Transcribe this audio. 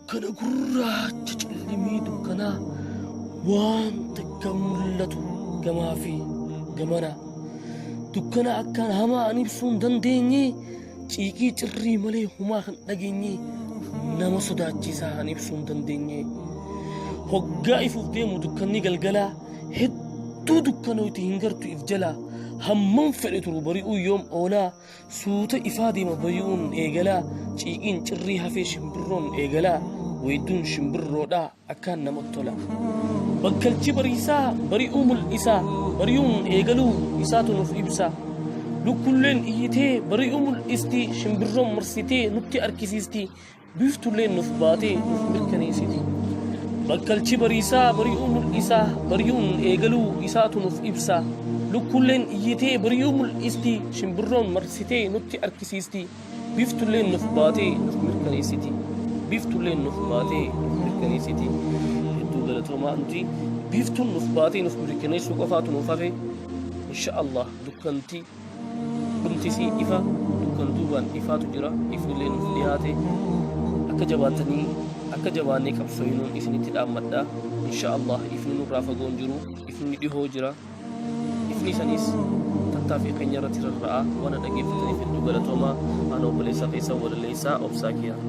dukkana gurraacha cillimii dukkanaa waan takka mul'atu gamaa fi gamana dukkana akkaan hamaa an ibsuu hin dandeenye ciiqii cirrii malee humaa kan dhageenye nama sodaachisaa an ibsuu hin dandeenye hoggaa ifuuf deemu dukkanni galgalaa hedduu dukkanooti hin gartu if jalaa hammam fedhe turu bari'uu yoom oolaa suuta ifaa deema bari'uun eegalaa ciiqiin cirrii hafee shimbirroon eegalaa wayduun shimbirroodhaa akkaan namatti tola bakkalchi bariisaa bari'uu mul'isaa bari'uun eegaluu isaatu nuuf ibsa lukkulleen iyyitee bari'uu mul'isti shimbirroon marsitee nutti argisiisti biiftulleen nuuf baatee nuuf mirkaneessiti bakkalchi bariisaa bari'uu mul'isaa bari'uun eegaluu isaatu nuuf ibsa lukkulleen iyyitee bari'uu mul'isti shimbirroon marsitee nutti argisiisti biiftulleen nuuf baatee nuuf mirkaneessiti biiftulleen nuuf baatee nuuf mirkaneessiti hedduu galatoomaa nuti biiftuun nuuf baatee nuuf mirkaneessuu qofaatu nuuf hafe insha'Allah dukkanti dhumtisii ifa dukkan duubaan ifaatu jira ifnillee nuuf dhiyaate akka jabaatanii akka jabaannee qabsooyinuun isinitti dhaammadhaa insha'Allah ifni nurraa fagoon jiru ifni dhihoo jira ifni sanis tattaaffii keenya irratti rarra'aa waan dhageeffataniif hedduu galatoomaa anoo obboleessaa keessaa walalleessaa obsaa kiyyaa